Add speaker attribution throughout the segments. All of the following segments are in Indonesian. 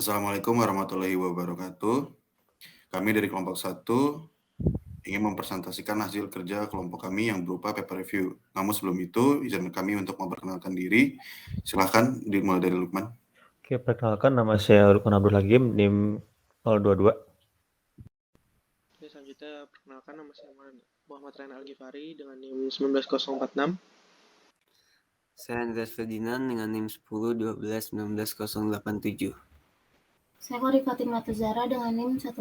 Speaker 1: Assalamualaikum warahmatullahi wabarakatuh. Kami dari kelompok 1 ingin mempresentasikan hasil kerja kelompok kami yang berupa paper review. Namun sebelum itu, izinkan kami untuk memperkenalkan diri. Silahkan dimulai dari Lukman.
Speaker 2: Oke, perkenalkan nama saya Lukman Abdul Hakim, NIM 022.
Speaker 3: Oke, selanjutnya perkenalkan nama saya Muhammad Ryan Al-Ghifari dengan NIM 19046.
Speaker 4: Saya Andreas Ferdinand dengan NIM 10-12-19-087.
Speaker 5: Saya Kori Fatimah Tuzara dengan NIM 108.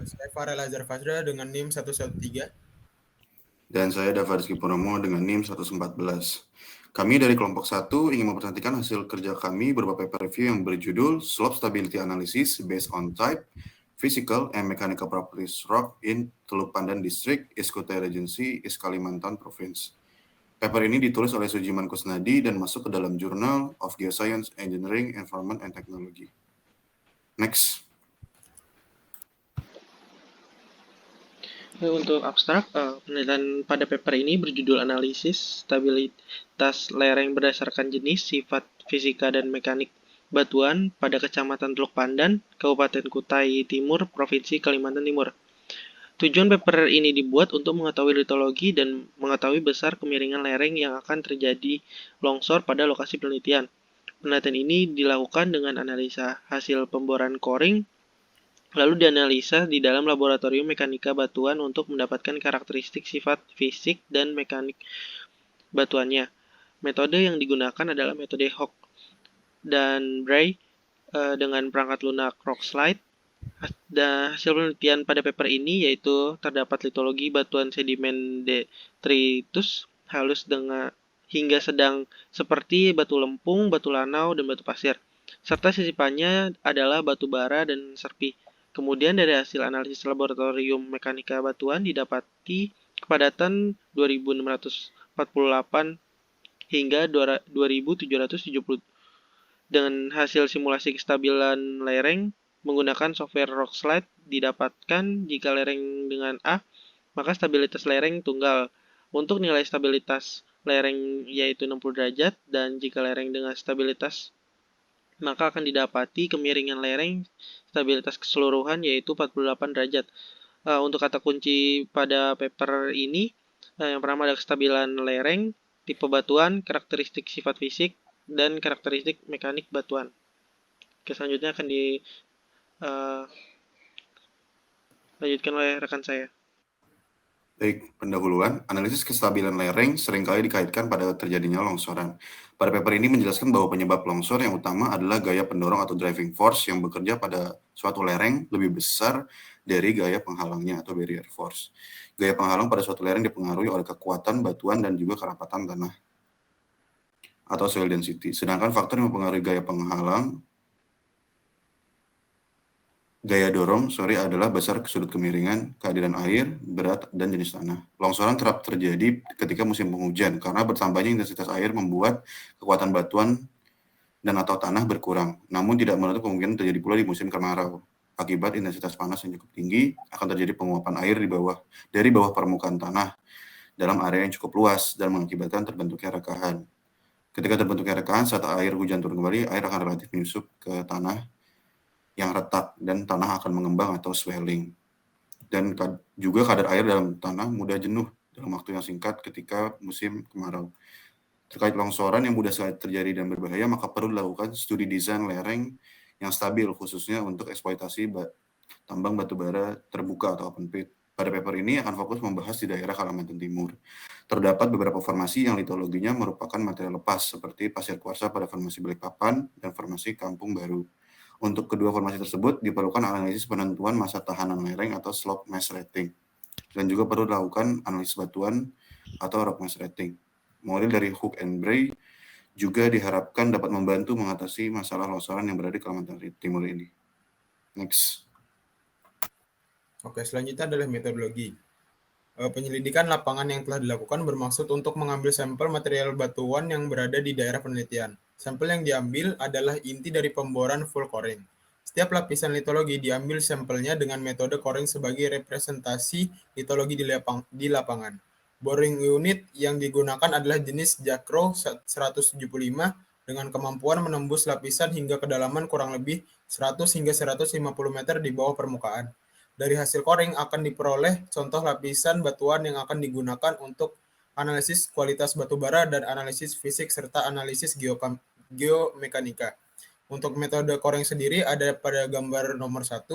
Speaker 6: Saya Farel Azhar Fazra dengan NIM 113.
Speaker 1: Dan saya Dava Rizky Purnomo dengan NIM 114. Kami dari kelompok 1 ingin mempresentasikan hasil kerja kami berupa paper review yang berjudul Slope Stability Analysis Based on Type, Physical and Mechanical Properties Rock in Teluk Pandan District, East Kutai Regency, East Kalimantan Province. Paper ini ditulis oleh Sujiman Kusnadi dan masuk ke dalam Journal of Geoscience, Engineering, Environment, and Technology. Next.
Speaker 3: Untuk abstrak, penelitian pada paper ini berjudul Analisis Stabilitas Lereng berdasarkan jenis, sifat fisika dan mekanik batuan pada Kecamatan Teluk Pandan, Kabupaten Kutai Timur, Provinsi Kalimantan Timur. Tujuan paper ini dibuat untuk mengetahui litologi dan mengetahui besar kemiringan lereng yang akan terjadi longsor pada lokasi penelitian. Penelitian ini dilakukan dengan analisa hasil pemboran coring, lalu dianalisa di dalam laboratorium mekanika batuan untuk mendapatkan karakteristik sifat fisik dan mekanik batuannya. Metode yang digunakan adalah metode Hawk dan Bray dengan perangkat lunak rock slide. Dan hasil penelitian pada paper ini yaitu terdapat litologi batuan sedimen detritus halus dengan hingga sedang seperti batu lempung, batu lanau, dan batu pasir. Serta sisipannya adalah batu bara dan serpi. Kemudian dari hasil analisis laboratorium mekanika batuan didapati kepadatan 2648 hingga 2770. Dengan hasil simulasi kestabilan lereng menggunakan software Rockslide didapatkan jika lereng dengan A, maka stabilitas lereng tunggal. Untuk nilai stabilitas lereng yaitu 60 derajat, dan jika lereng dengan stabilitas maka akan didapati kemiringan lereng stabilitas keseluruhan yaitu 48 derajat. Untuk kata kunci pada paper ini, yang pertama ada kestabilan lereng, tipe batuan, karakteristik sifat fisik, dan karakteristik mekanik batuan. Oke, selanjutnya akan dilanjutkan oleh rekan saya.
Speaker 1: Baik, pendahuluan, analisis kestabilan lereng seringkali dikaitkan pada terjadinya longsoran. Pada paper ini menjelaskan bahwa penyebab longsor yang utama adalah gaya pendorong atau driving force yang bekerja pada suatu lereng lebih besar dari gaya penghalangnya atau barrier force. Gaya penghalang pada suatu lereng dipengaruhi oleh kekuatan batuan dan juga kerapatan tanah atau soil density. Sedangkan faktor yang mempengaruhi gaya dorong adalah besar sudut kemiringan, kehadiran air, berat, dan jenis tanah. Longsoran kerap terjadi ketika musim penghujan karena bertambahnya intensitas air membuat kekuatan batuan dan atau tanah berkurang. Namun tidak menutup kemungkinan terjadi pula di musim kemarau. Akibat intensitas panas yang cukup tinggi, akan terjadi penguapan air dari bawah permukaan tanah dalam area yang cukup luas dan mengakibatkan terbentuknya rekahan. Ketika terbentuknya rekahan, saat air hujan turun kembali, air akan relatif menyusup ke tanah yang retak dan tanah akan mengembang atau swelling. Dan juga kadar air dalam tanah mudah jenuh dalam waktu yang singkat ketika musim kemarau. Terkait longsoran yang mudah sekali terjadi dan berbahaya, maka perlu dilakukan studi desain lereng yang stabil khususnya untuk eksploitasi tambang batubara terbuka atau open pit. Pada paper ini akan fokus membahas di daerah Kalimantan Timur. Terdapat beberapa formasi yang litologinya merupakan material lepas seperti pasir kuarsa pada formasi Balikpapan dan formasi Kampung Baru. Untuk kedua formasi tersebut diperlukan analisis penentuan masa tahanan lereng atau slope mass rating. Dan juga perlu dilakukan analisis batuan atau rock mass rating. Model dari Hook and Bray juga diharapkan dapat membantu mengatasi masalah longsoran yang berada di Kalimantan Timur ini. Next.
Speaker 6: Oke, selanjutnya adalah metodologi. Penyelidikan lapangan yang telah dilakukan bermaksud untuk mengambil sampel material batuan yang berada di daerah penelitian. Sampel yang diambil adalah inti dari pemboran full coring. Setiap lapisan litologi diambil sampelnya dengan metode coring sebagai representasi litologi di lapangan. Boring unit yang digunakan adalah jenis Jacro 175 dengan kemampuan menembus lapisan hingga kedalaman kurang lebih 100 hingga 150 meter di bawah permukaan. Dari hasil coring akan diperoleh contoh lapisan batuan yang akan digunakan untuk analisis kualitas batu bara dan analisis fisik serta analisis geomekanika. Untuk metode coring sendiri ada pada gambar nomor 1.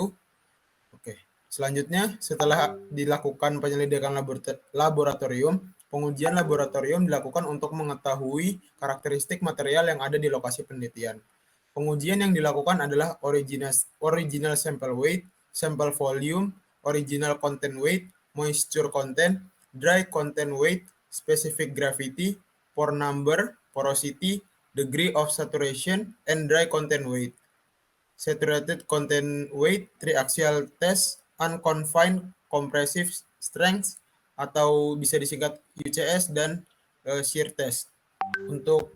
Speaker 6: Oke. Selanjutnya, setelah dilakukan penyelidikan laboratorium, pengujian laboratorium dilakukan untuk mengetahui karakteristik material yang ada di lokasi penelitian. Pengujian yang dilakukan adalah original sample weight, sample volume, original content weight, moisture content, dry content weight, specific gravity, pore number, porosity, degree of saturation, and dry content weight. Saturated content weight, triaxial test, unconfined compressive strength, atau bisa disingkat UCS, dan shear test. Untuk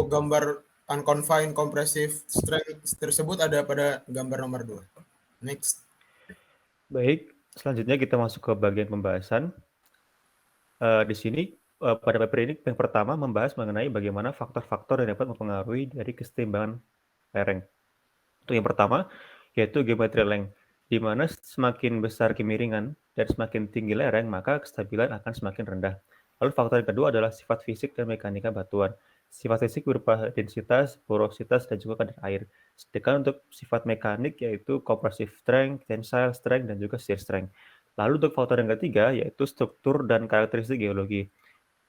Speaker 6: gambar unconfined compressive strength tersebut ada pada gambar nomor 2. Next.
Speaker 2: Baik, selanjutnya kita masuk ke bagian pembahasan. Di sini pada paper ini yang pertama membahas mengenai bagaimana faktor-faktor yang dapat mempengaruhi dari kesetimbangan lereng. Untuk yang pertama, yaitu geometry length, di mana semakin besar kemiringan dan semakin tinggi lereng, maka kestabilan akan semakin rendah. Lalu faktor yang kedua adalah sifat fisik dan mekanika batuan. Sifat fisik berupa densitas, porositas, dan juga kadar air. Sedangkan untuk sifat mekanik yaitu compressive strength, tensile strength, dan juga shear strength. Lalu untuk faktor yang ketiga yaitu struktur dan karakteristik geologi.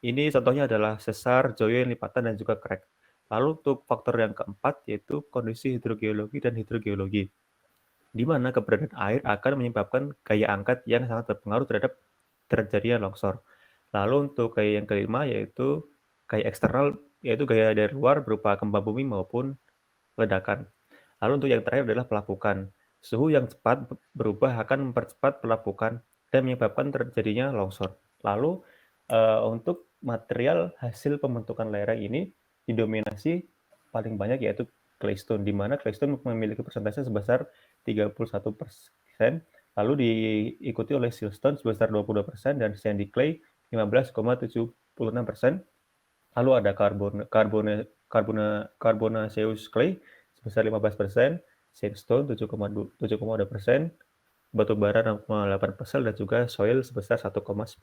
Speaker 2: Ini contohnya adalah sesar, join, lipatan, dan juga crack. Lalu untuk faktor yang keempat yaitu kondisi hidrogeologi dan hidrogeologi, di mana keberadaan air akan menyebabkan gaya angkat yang sangat berpengaruh terhadap terjadinya longsor. Lalu untuk gaya yang kelima yaitu gaya eksternal, yaitu gaya dari luar berupa gempa bumi maupun ledakan. Lalu untuk yang terakhir adalah pelapukan. Suhu yang cepat berubah akan mempercepat pelapukan dan menyebabkan terjadinya longsor. Lalu untuk material hasil pembentukan lereng ini didominasi paling banyak yaitu claystone, di mana claystone memiliki persentase sebesar 31%, lalu diikuti oleh siltstone sebesar 22% dan sandy clay 15,76%. Lalu ada carbonaceous clay sebesar 15%, sandstone 7,2%, batu bara 6,8%, dan juga soil sebesar 1,98%.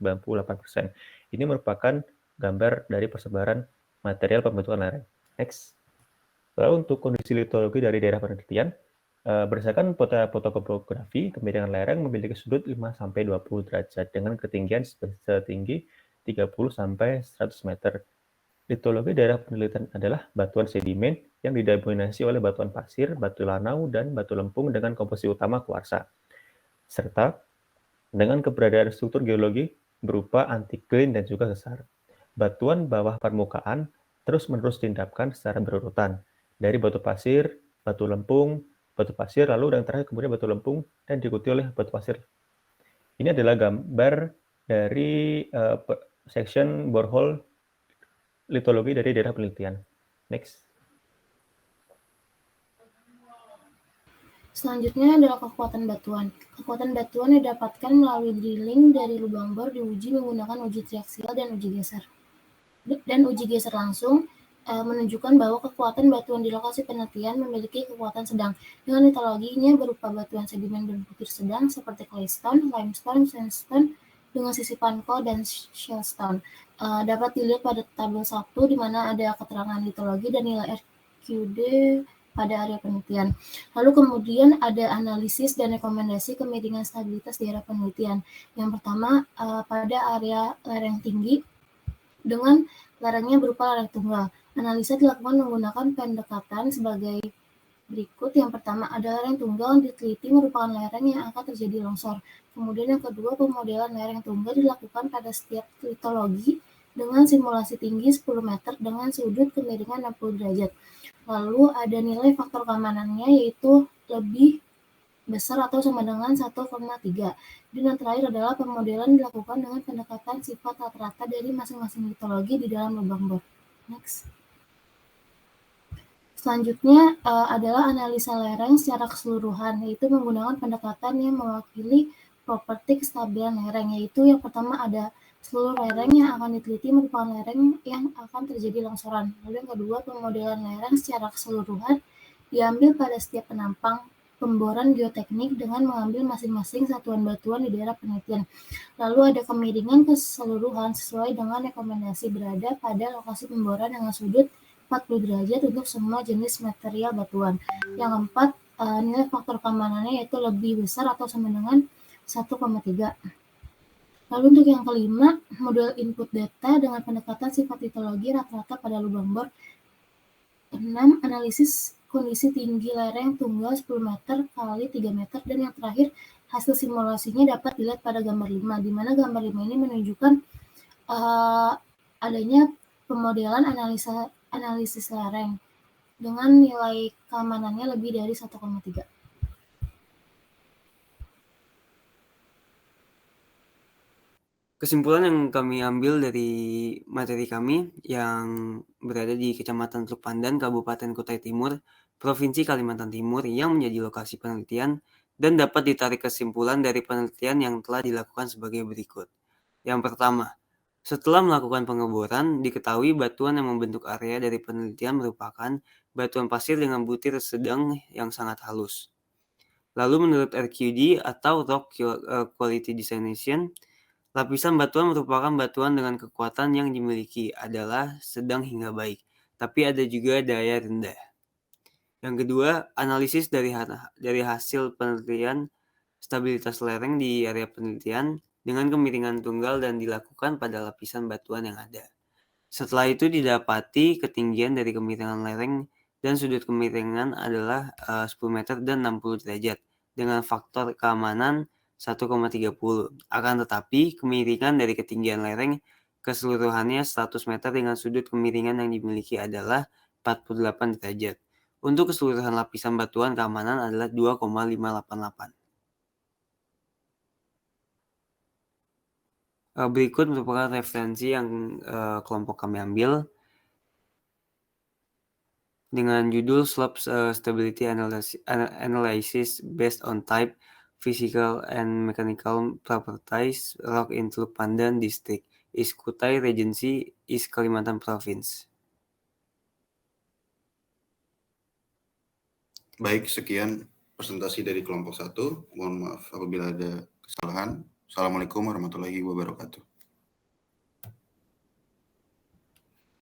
Speaker 2: Ini merupakan gambar dari persebaran material pembentukan lereng. Next. Lalu untuk kondisi litologi dari daerah penelitian, berdasarkan fototopografi, kemiringan lereng memiliki sudut 5-20 derajat dengan ketinggian setinggi 30-100 meter. Litologi daerah penelitian adalah batuan sedimen yang didominasi oleh batuan pasir, batu lanau, dan batu lempung dengan komposisi utama kuarsa, serta dengan keberadaan struktur geologi berupa anticline dan juga sesar. Batuan bawah permukaan terus-menerus diendapkan secara berurutan dari batu pasir, batu lempung, batu pasir, lalu yang terakhir kemudian batu lempung, dan diikuti oleh batu pasir. Ini adalah gambar dari section borehole litologi dari daerah penelitian. Next.
Speaker 5: Selanjutnya adalah kekuatan batuan. Kekuatan batuan didapatkan melalui drilling dari lubang bor diuji menggunakan uji triaksial dan uji geser. Dan uji geser langsung menunjukkan bahwa kekuatan batuan di lokasi penelitian memiliki kekuatan sedang. Dengan litologinya berupa batuan sedimen berbukit sedang seperti claystone, limestone, sandstone, dengan sisipan coal dan shellstone. Dapat dilihat pada tabel 1 di mana ada keterangan litologi dan nilai RQD pada area penelitian. Lalu kemudian ada analisis dan rekomendasi kemiringan stabilitas daerah penelitian. Yang pertama pada area lereng tinggi dengan lerengnya berupa lereng tunggal. Analisa dilakukan menggunakan pendekatan sebagai berikut. Yang pertama ada lereng tunggal diteliti merupakan lereng yang akan terjadi longsor. Kemudian yang kedua, pemodelan lereng tunggal dilakukan pada setiap litologi dengan simulasi tinggi 10 meter dengan sudut kemiringan 60 derajat. Lalu ada nilai faktor keamanannya yaitu lebih besar atau sama dengan 1,3. Dan yang terakhir adalah pemodelan dilakukan dengan pendekatan sifat rata-rata dari masing-masing litologi di dalam lubang bor. Next. Selanjutnya adalah analisa lereng secara keseluruhan, yaitu menggunakan pendekatan yang mewakili properti kestabilan lereng, yaitu yang pertama ada Seluruh lereng yang akan diteliti merupakan lereng yang akan terjadi longsoran. Lalu yang kedua, pemodelan lereng secara keseluruhan diambil pada setiap penampang pemboran geoteknik dengan mengambil masing-masing satuan batuan di daerah penelitian. Lalu ada kemiringan keseluruhan sesuai dengan rekomendasi berada pada lokasi pemboran dengan sudut 40 derajat untuk semua jenis material batuan. Yang keempat, nilai faktor keamanannya yaitu lebih besar atau sama dengan 1,3. Lalu untuk yang kelima, model input data dengan pendekatan sifat litologi rata-rata pada lubang bor. 6. Analisis kondisi tinggi lereng tunggal 10 meter kali 3 meter. Dan yang terakhir, hasil simulasinya dapat dilihat pada gambar 5, di mana gambar 5 ini menunjukkan adanya pemodelan analisis lereng dengan nilai keamanannya lebih dari 1,3.
Speaker 4: Kesimpulan yang kami ambil dari materi kami yang berada di Kecamatan Teluk Pandan, Kabupaten Kutai Timur, Provinsi Kalimantan Timur yang menjadi lokasi penelitian dan dapat ditarik kesimpulan dari penelitian yang telah dilakukan sebagai berikut. Yang pertama, setelah melakukan pengeboran, diketahui batuan yang membentuk area dari penelitian merupakan batuan pasir dengan butir sedang yang sangat halus. Lalu menurut RQD atau Rock Quality Designation, lapisan batuan merupakan batuan dengan kekuatan yang dimiliki adalah sedang hingga baik, tapi ada juga daya rendah. Yang kedua, analisis dari hasil penelitian stabilitas lereng di area penelitian dengan kemiringan tunggal dan dilakukan pada lapisan batuan yang ada. Setelah itu didapati ketinggian dari kemiringan lereng dan sudut kemiringan adalah 10 meter dan 60 derajat dengan faktor keamanan 1,30. Akan tetapi, kemiringan dari ketinggian lereng keseluruhannya 100 meter dengan sudut kemiringan yang dimiliki adalah 48 derajat. Untuk keseluruhan lapisan batuan keamanan adalah 2,588. Berikut merupakan referensi yang kelompok kami ambil dengan judul Slope Stability Analysis Based on Type, Physical and Mechanical Properties, Rock in Teluk Pandan District, East Kutai Regency, East Kalimantan Province.
Speaker 1: Baik, sekian presentasi dari kelompok 1. Mohon maaf apabila ada kesalahan. Assalamualaikum warahmatullahi wabarakatuh.